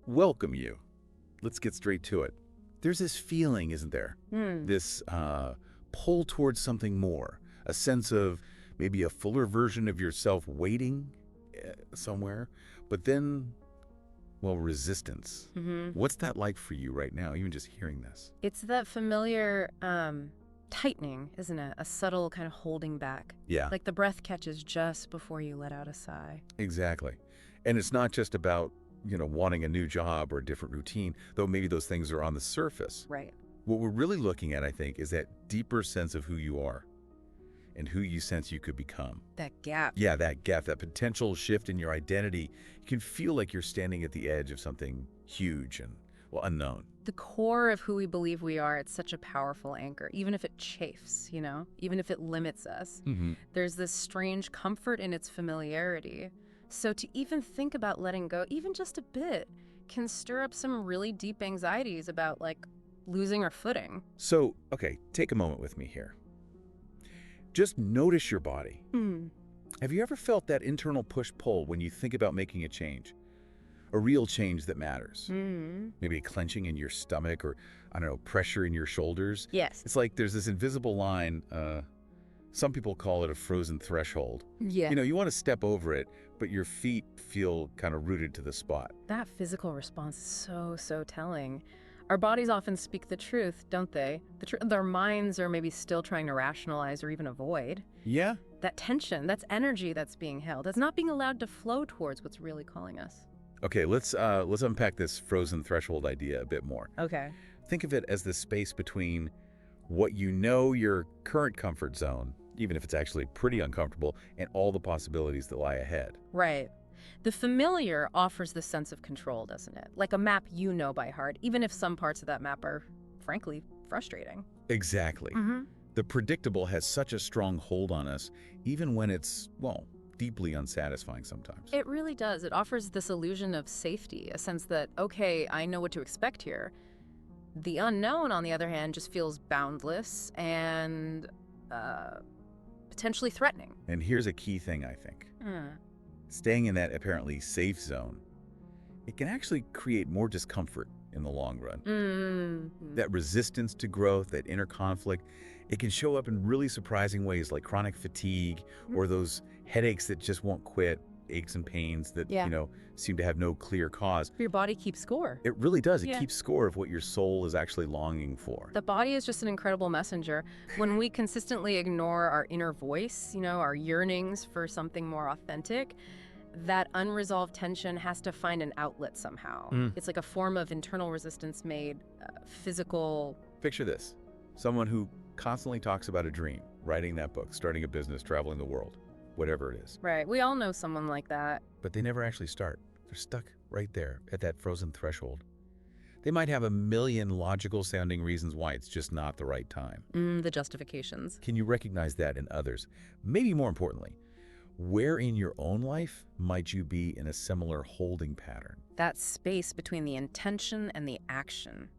welcome you. Let's get straight to it. There's this feeling, isn't there? Hmm. This pull towards something more, a sense of maybe a fuller version of yourself waiting somewhere, but then, well, resistance. Mm-hmm. What's that like for you right now, even just hearing this? It's that familiar tightening, isn't it? A subtle kind of holding back. Yeah, Like the breath catches just before you let out a sigh. exactly. And it's not just about, wanting a new job or a different routine, though maybe those things are on the surface. Right. What we're really looking at, I think, is that deeper sense of who you are and who you sense you could become. That gap. Yeah, that gap, that potential shift in your identity, you can feel like you're standing at the edge of something huge and, well, unknown. The core of who we believe we are, it's such a powerful anchor, even if it chafes, even if it limits us. Mm-hmm. There's this strange comfort in its familiarity. So to even think about letting go, even just a bit, can stir up some really deep anxieties about, like, losing our footing. So, okay, take a moment with me here. Just notice your body. Hmm. Have you ever felt that internal push-pull when you think about making a change? A real change that matters? Mm-hmm. Maybe a clenching in your stomach or, I don't know, pressure in your shoulders? Yes. It's like there's this invisible line, some people call it a frozen threshold. Yeah. You want to step over it, but your feet feel kind of rooted to the spot. That physical response is so telling. Our bodies often speak the truth, don't they? Their minds are maybe still trying to rationalize or even avoid. Yeah? That tension, that's energy that's being held. That's not being allowed to flow towards what's really calling us. Okay, let's unpack this frozen threshold idea a bit more. Okay. Think of it as the space between what you know your current comfort zone, even if it's actually pretty uncomfortable, and all the possibilities that lie ahead. Right. The familiar offers the sense of control, doesn't it? Like a map you know by heart, even if some parts of that map are, frankly, frustrating. Exactly. Mm-hmm. The predictable has such a strong hold on us, even when it's, well, deeply unsatisfying sometimes. It really does. It offers this illusion of safety, a sense that, okay, I know what to expect here. The unknown, on the other hand, just feels boundless and potentially threatening. And here's a key thing, I think. Hmm. Staying in that apparently safe zone, it can actually create more discomfort in the long run. Mm-hmm. That resistance to growth, that inner conflict, it can show up in really surprising ways like chronic fatigue or those headaches that just won't quit, aches and pains that, Yeah. Seem to have no clear cause. Your body keeps score. It really does. It Yeah. keeps score of what your soul is actually longing for. The body is just an incredible messenger. When we consistently ignore our inner voice, our yearnings for something more authentic, that unresolved tension has to find an outlet somehow. It's like a form of internal resistance made physical. Picture this. Someone who constantly talks about a dream, writing that book, starting a business, traveling the world, whatever it is. Right. We all know someone like that. But they never actually start. They're stuck right there at that frozen threshold. They might have a million logical sounding reasons why it's just not the right time. The justifications. Can you recognize that in others? Maybe more importantly, where in your own life might you be in a similar holding pattern? That space between the intention and the action.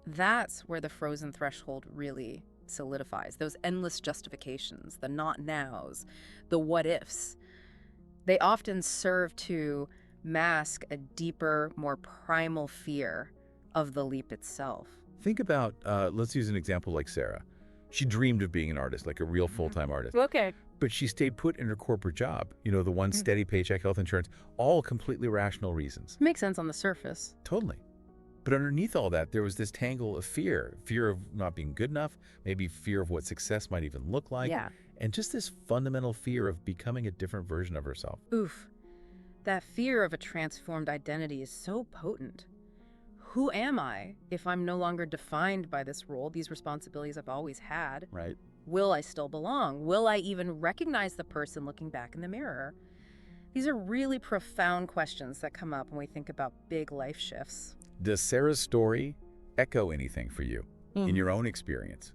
That's where the frozen threshold really solidifies. Those endless justifications, the not nows, the what ifs. They often serve to mask a deeper, more primal fear of the leap itself. Think about, let's use an example like Sarah. She dreamed of being an artist, like a real full-time artist. Okay. But she stayed put in her corporate job, the one steady paycheck, health insurance, all completely rational reasons. Makes sense on the surface. Totally. But underneath all that, there was this tangle of fear of not being good enough, maybe fear of what success might even look like, Yeah. and just this fundamental fear of becoming a different version of herself. Oof. That fear of a transformed identity is so potent. Who am I if I'm no longer defined by this role, these responsibilities I've always had? Right. Will I still belong? Will I even recognize the person looking back in the mirror? These are really profound questions that come up when we think about big life shifts. Does Sarah's story echo anything for you in your own experience?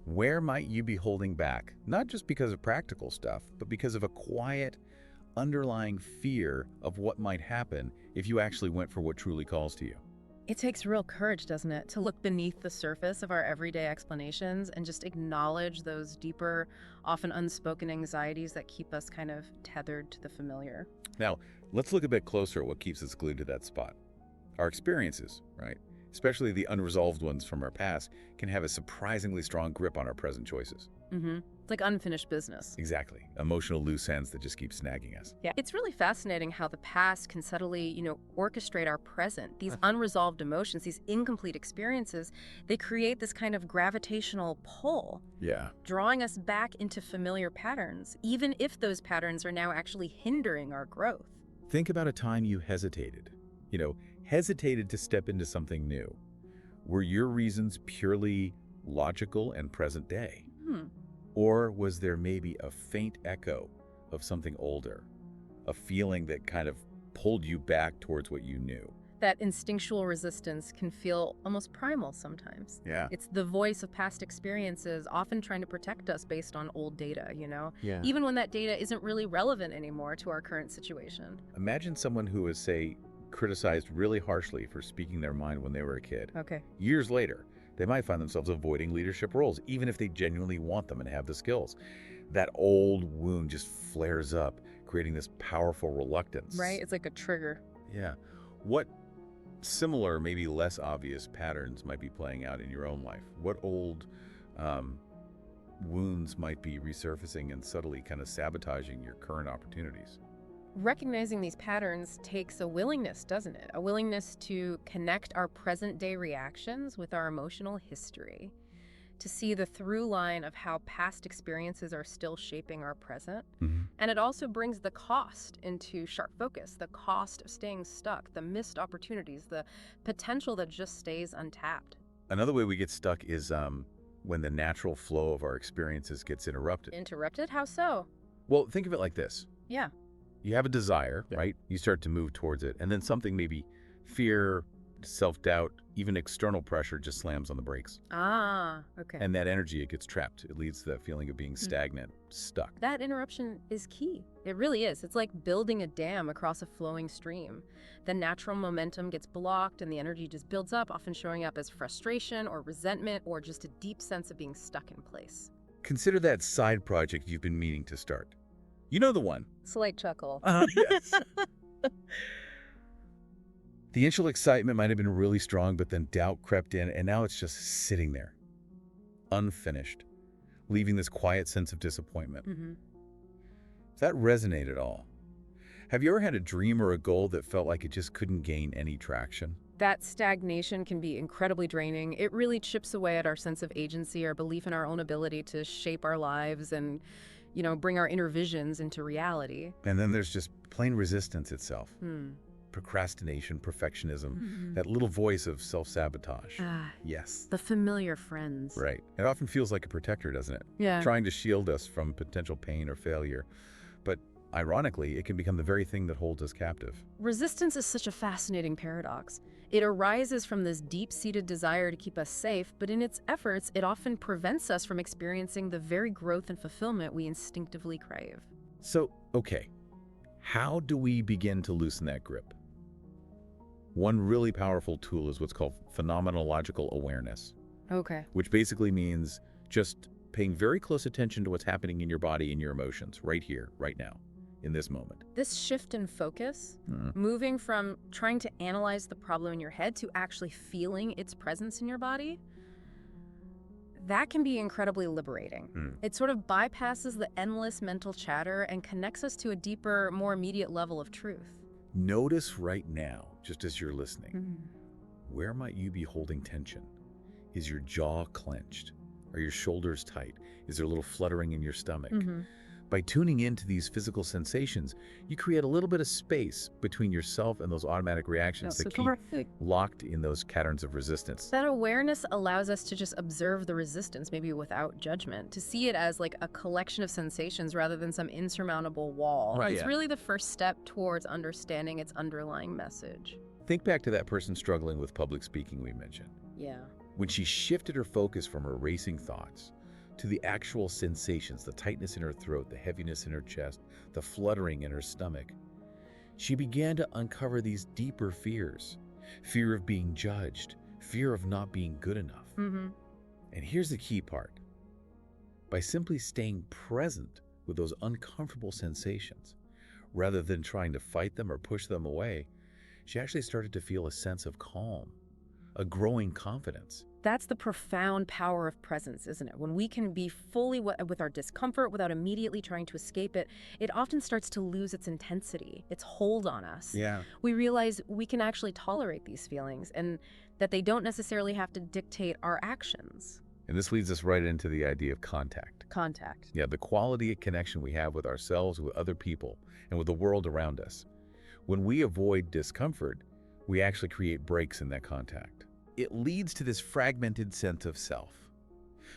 Where might you be holding back, not just because of practical stuff, but because of a quiet, underlying fear of what might happen if you actually went for what truly calls to you? It takes real courage, doesn't it, to look beneath the surface of our everyday explanations and just acknowledge those deeper, often unspoken anxieties that keep us kind of tethered to the familiar. Now, let's look a bit closer at what keeps us glued to that spot. Our experiences, right, especially the unresolved ones from our past, can have a surprisingly strong grip on our present choices. It's like unfinished business. Exactly. Emotional loose ends that just keep snagging us. Yeah. It's really fascinating how the past can subtly, orchestrate our present. These unresolved emotions, these incomplete experiences, they create this kind of gravitational pull, Yeah. drawing us back into familiar patterns, even if those patterns are now actually hindering our growth. Think about a time you hesitated. Hesitated to step into something new. Were your reasons purely logical and present day? Or was there maybe a faint echo of something older, a feeling that kind of pulled you back towards what you knew? That instinctual resistance can feel almost primal sometimes. Yeah. It's the voice of past experiences, often trying to protect us based on old data, Yeah. Even when that data isn't really relevant anymore to our current situation. Imagine someone who was, say, criticized really harshly for speaking their mind when they were a kid. Okay. Years later, they might find themselves avoiding leadership roles, even if they genuinely want them and have the skills. That old wound just flares up, creating this powerful reluctance. Right? It's like a trigger. Yeah. What similar, maybe less obvious patterns might be playing out in your own life? What old wounds might be resurfacing and subtly kind of sabotaging your current opportunities? Recognizing these patterns takes a willingness, doesn't it? A willingness to connect our present-day reactions with our emotional history, to see the through line of how past experiences are still shaping our present. And it also brings the cost into sharp focus, the cost of staying stuck, the missed opportunities, the potential that just stays untapped. Another way we get stuck is when the natural flow of our experiences gets interrupted. Interrupted? How so? Well, think of it like this. Yeah. You have a desire, right? You start to move towards it, and then something, maybe fear, self-doubt, even external pressure, just slams on the brakes. Ah, okay. And that energy, it gets trapped. It leads to that feeling of being stagnant, stuck. That interruption is key. It really is. It's like building a dam across a flowing stream. The natural momentum gets blocked and the energy just builds up, often showing up as frustration or resentment or just a deep sense of being stuck in place. Consider that side project you've been meaning to start. You know the one. Slight chuckle. Yes. The initial excitement might have been really strong, but then doubt crept in, and now it's just sitting there, unfinished, leaving this quiet sense of disappointment. Does that resonate at all? Have you ever had a dream or a goal that felt like it just couldn't gain any traction? That stagnation can be incredibly draining. It really chips away at our sense of agency, our belief in our own ability to shape our lives and, bring our inner visions into reality. And then there's just plain resistance itself. Procrastination, perfectionism, that little voice of self-sabotage. Yes. The familiar friends. Right. It often feels like a protector, doesn't it? Yeah. Trying to shield us from potential pain or failure. But ironically, it can become the very thing that holds us captive. Resistance is such a fascinating paradox. It arises from this deep-seated desire to keep us safe, but in its efforts, it often prevents us from experiencing the very growth and fulfillment we instinctively crave. So, okay, how do we begin to loosen that grip? One really powerful tool is what's called phenomenological awareness, Okay. which basically means just paying very close attention to what's happening in your body and your emotions right here, right now, in this moment. This shift in focus, moving from trying to analyze the problem in your head to actually feeling its presence in your body, that can be incredibly liberating. It sort of bypasses the endless mental chatter and connects us to a deeper, more immediate level of truth. Notice right now, just as you're listening, where might you be holding tension? Is your jaw clenched? Are your shoulders tight? Is there a little fluttering in your stomach? By tuning into these physical sensations, you create a little bit of space between yourself and those automatic reactions that keep locked in those patterns of resistance. That awareness allows us to just observe the resistance, maybe without judgment, to see it as like a collection of sensations rather than some insurmountable wall. Right, It's yeah. really the first step towards understanding its underlying message. Think back to that person struggling with public speaking we mentioned. Yeah. When she shifted her focus from her racing thoughts to the actual sensations, the tightness in her throat, the heaviness in her chest, the fluttering in her stomach, she began to uncover these deeper fears. Fear of being judged, fear of not being good enough. And here's the key part. By simply staying present with those uncomfortable sensations, rather than trying to fight them or push them away, she actually started to feel a sense of calm, a growing confidence. That's the profound power of presence, isn't it? When we can be fully with our discomfort without immediately trying to escape it, it often starts to lose its intensity, its hold on us. Yeah. We realize we can actually tolerate these feelings and that they don't necessarily have to dictate our actions. And this leads us right into the idea of contact. Contact. Yeah, the quality of connection we have with ourselves, with other people, and with the world around us. When we avoid discomfort, we actually create breaks in that contact. It leads to this fragmented sense of self.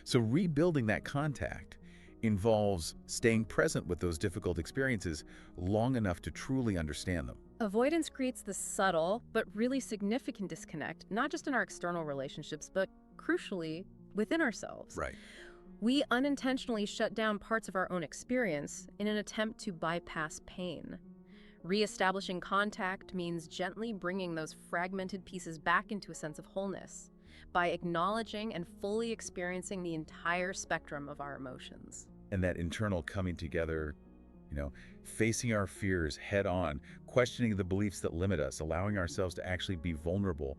So rebuilding that contact involves staying present with those difficult experiences long enough to truly understand them. Avoidance creates the subtle but really significant disconnect, not just in our external relationships, but crucially within ourselves. Right. We unintentionally shut down parts of our own experience in an attempt to bypass pain. Reestablishing contact means gently bringing those fragmented pieces back into a sense of wholeness by acknowledging and fully experiencing the entire spectrum of our emotions. And that internal coming together, facing our fears head on, questioning the beliefs that limit us, allowing ourselves to actually be vulnerable.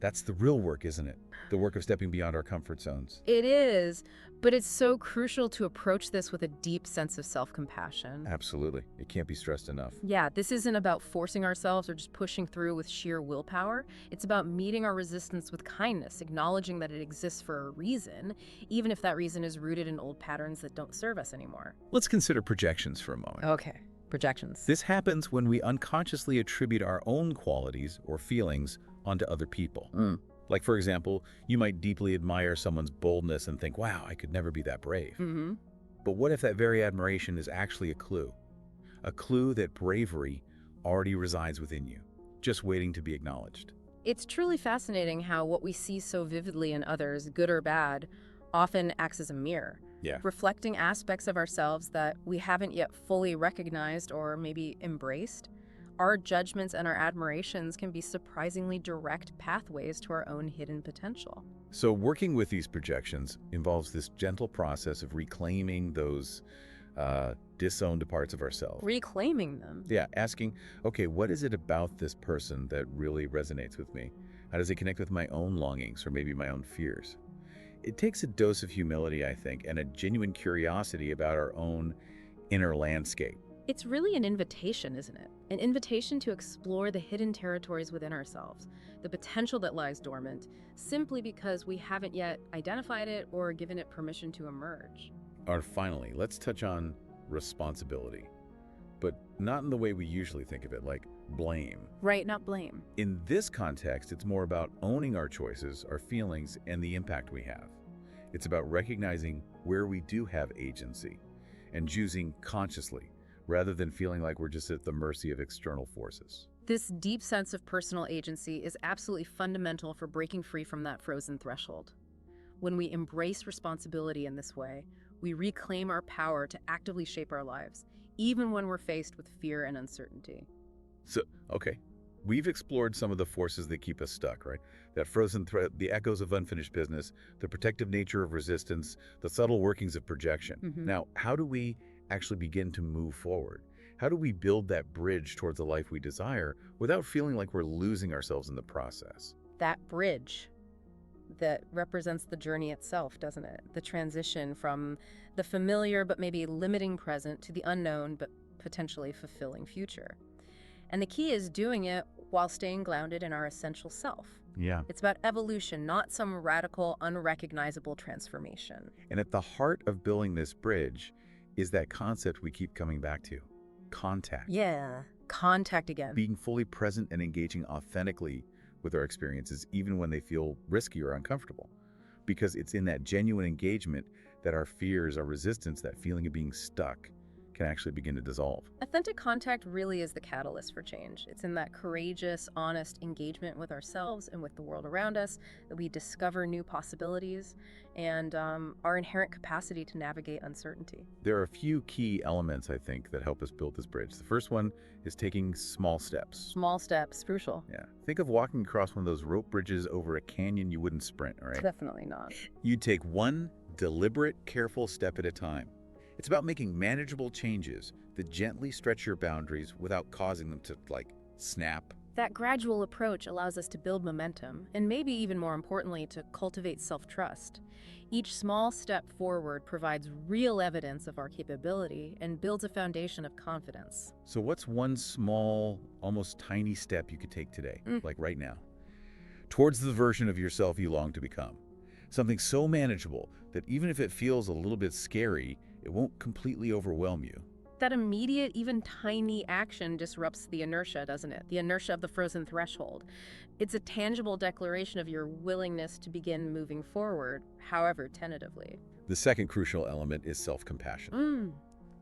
That's the real work, isn't it? The work of stepping beyond our comfort zones. It is, but it's so crucial to approach this with a deep sense of self-compassion. Absolutely. It can't be stressed enough. Yeah, this isn't about forcing ourselves or just pushing through with sheer willpower. It's about meeting our resistance with kindness, acknowledging that it exists for a reason, even if that reason is rooted in old patterns that don't serve us anymore. Let's consider projections for a moment. Okay, projections. This happens when we unconsciously attribute our own qualities or feelings onto other people. Like, for example, you might deeply admire someone's boldness and think, wow, I could never be that brave. But what if that very admiration is actually a clue? A clue that bravery already resides within you, just waiting to be acknowledged. It's truly fascinating how what we see so vividly in others, good or bad, often acts as a mirror, reflecting aspects of ourselves that we haven't yet fully recognized or maybe embraced. Our judgments and our admirations can be surprisingly direct pathways to our own hidden potential. So working with these projections involves this gentle process of reclaiming those disowned parts of ourselves. Reclaiming them. Yeah, asking, okay, what is it about this person that really resonates with me? How does it connect with my own longings or maybe my own fears? It takes a dose of humility, I think, and a genuine curiosity about our own inner landscape. It's really an invitation, isn't it? An invitation to explore the hidden territories within ourselves, the potential that lies dormant, simply because we haven't yet identified it or given it permission to emerge. Or finally, let's touch on responsibility, but not in the way we usually think of it, like blame. Right, not blame. In this context, it's more about owning our choices, our feelings, and the impact we have. It's about recognizing where we do have agency and choosing consciously, rather than feeling like we're just at the mercy of external forces. This deep sense of personal agency is absolutely fundamental for breaking free from that frozen threshold. When we embrace responsibility in this way, we reclaim our power to actively shape our lives, even when we're faced with fear and uncertainty. So, okay, we've explored some of the forces that keep us stuck, right? That frozen thread, the echoes of unfinished business, the protective nature of resistance, the subtle workings of projection. Now, how do we actually begin to move forward? How do we build that bridge towards the life we desire without feeling like we're losing ourselves in the process? That bridge that represents the journey itself, doesn't it? The transition from the familiar but maybe limiting present to the unknown but potentially fulfilling future. And the key is doing it while staying grounded in our essential self. Yeah. It's about evolution, not some radical, unrecognizable transformation. And at the heart of building this bridge is that concept we keep coming back to, contact. Yeah, contact again. Being fully present and engaging authentically with our experiences, even when they feel risky or uncomfortable. Because it's in that genuine engagement that our fears, our resistance, that feeling of being stuck can actually begin to dissolve. Authentic contact really is the catalyst for change. It's in that courageous, honest engagement with ourselves and with the world around us that we discover new possibilities and our inherent capacity to navigate uncertainty. There are a few key elements, I think, that help us build this bridge. The first one is taking small steps. Small steps, crucial. Yeah. Think of walking across one of those rope bridges over a canyon you wouldn't sprint, all right? Definitely not. You take one deliberate, careful step at a time. It's about making manageable changes that gently stretch your boundaries without causing them to, snap. That gradual approach allows us to build momentum, and maybe even more importantly, to cultivate self-trust. Each small step forward provides real evidence of our capability and builds a foundation of confidence. So what's one small, almost tiny step you could take today, like right now, towards the version of yourself you long to become? Something so manageable that even if it feels a little bit scary, it won't completely overwhelm you. That immediate, even tiny action disrupts the inertia, doesn't it? The inertia of the frozen threshold. It's a tangible declaration of your willingness to begin moving forward, however tentatively. The second crucial element is self-compassion.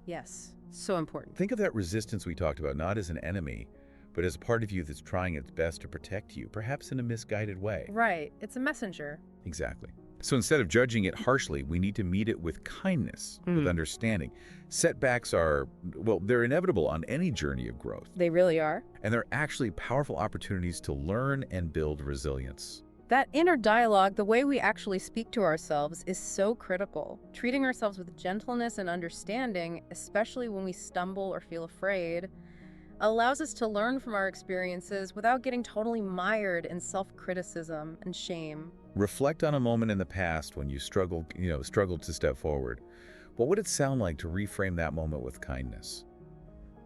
Yes, so important. Think of that resistance we talked about not as an enemy, but as a part of you that's trying its best to protect you, perhaps in a misguided way. Right, it's a messenger. Exactly. So instead of judging it harshly, we need to meet it with kindness, with understanding. Setbacks are, well, they're inevitable on any journey of growth. They really are. And they're actually powerful opportunities to learn and build resilience. That inner dialogue, the way we actually speak to ourselves, is so critical. Treating ourselves with gentleness and understanding, especially when we stumble or feel afraid, allows us to learn from our experiences without getting totally mired in self-criticism and shame. Reflect on a moment in the past when you struggled to step forward. What would it sound like to reframe that moment with kindness,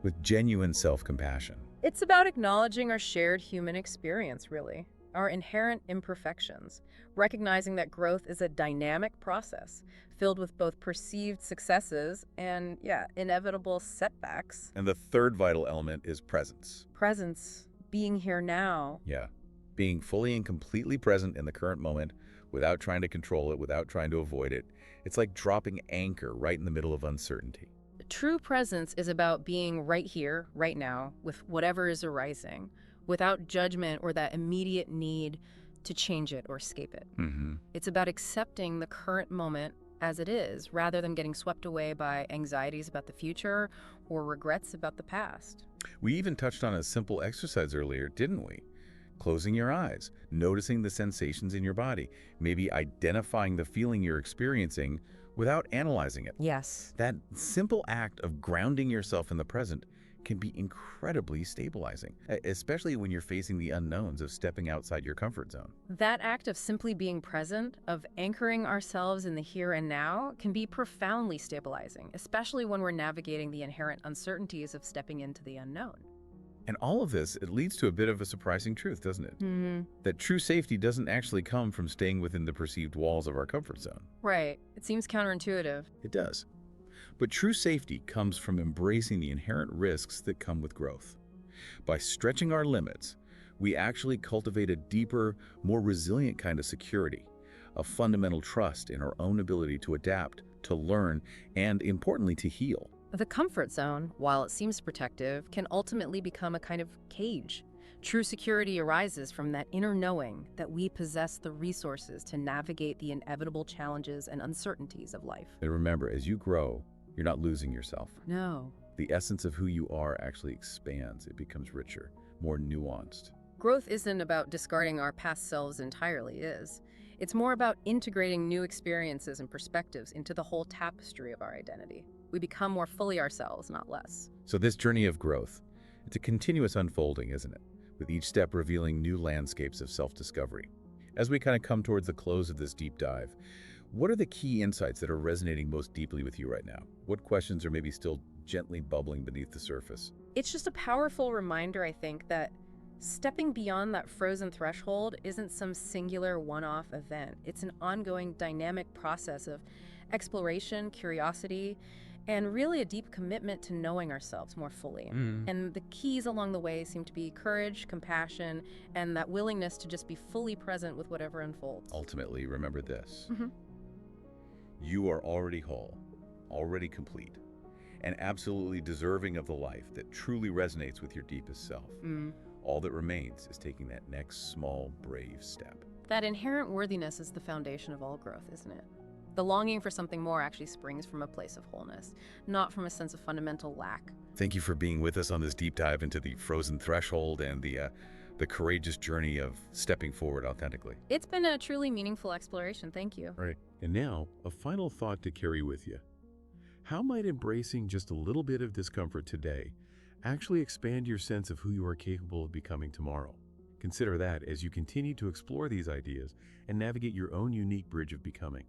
with genuine self-compassion? It's about acknowledging our shared human experience, really, our inherent imperfections, recognizing that growth is a dynamic process filled with both perceived successes and, inevitable setbacks. And the third vital element is presence. Presence, being here now. Yeah. Being fully and completely present in the current moment without trying to control it, without trying to avoid it. It's like dropping anchor right in the middle of uncertainty. True presence is about being right here, right now, with whatever is arising, without judgment or that immediate need to change it or escape it. It's about accepting the current moment as it is, rather than getting swept away by anxieties about the future or regrets about the past. We even touched on a simple exercise earlier, didn't we? Closing your eyes, noticing the sensations in your body, maybe identifying the feeling you're experiencing without analyzing it. Yes. That simple act of grounding yourself in the present can be incredibly stabilizing, especially when you're facing the unknowns of stepping outside your comfort zone. That act of simply being present, of anchoring ourselves in the here and now, can be profoundly stabilizing, especially when we're navigating the inherent uncertainties of stepping into the unknown. And all of this, it leads to a bit of a surprising truth, doesn't it? That true safety doesn't actually come from staying within the perceived walls of our comfort zone. Right. It seems counterintuitive. It does. But true safety comes from embracing the inherent risks that come with growth. By stretching our limits, we actually cultivate a deeper, more resilient kind of security, a fundamental trust in our own ability to adapt, to learn, and importantly, to heal. The comfort zone, while it seems protective, can ultimately become a kind of cage. True security arises from that inner knowing that we possess the resources to navigate the inevitable challenges and uncertainties of life. And remember, as you grow, you're not losing yourself. No. The essence of who you are actually expands. It becomes richer, more nuanced. Growth isn't about discarding our past selves entirely, is. It's more about integrating new experiences and perspectives into the whole tapestry of our identity. We become more fully ourselves, not less. So this journey of growth, it's a continuous unfolding, isn't it? With each step revealing new landscapes of self-discovery. As we kind of come towards the close of this deep dive, what are the key insights that are resonating most deeply with you right now? What questions are maybe still gently bubbling beneath the surface? It's just a powerful reminder, I think, that stepping beyond that frozen threshold isn't some singular one-off event. It's an ongoing dynamic process of exploration, curiosity, and really a deep commitment to knowing ourselves more fully. And the keys along the way seem to be courage, compassion, and that willingness to just be fully present with whatever unfolds. Ultimately, remember this. You are already whole, already complete, and absolutely deserving of the life that truly resonates with your deepest self. All that remains is taking that next small, brave step. That inherent worthiness is the foundation of all growth, isn't it? The longing for something more actually springs from a place of wholeness, not from a sense of fundamental lack. Thank you for being with us on this deep dive into the frozen threshold and the courageous journey of stepping forward authentically. It's been a truly meaningful exploration. Thank you. Right. And now, a final thought to carry with you. How might embracing just a little bit of discomfort today actually expand your sense of who you are capable of becoming tomorrow. Consider that as you continue to explore these ideas and navigate your own unique bridge of becoming.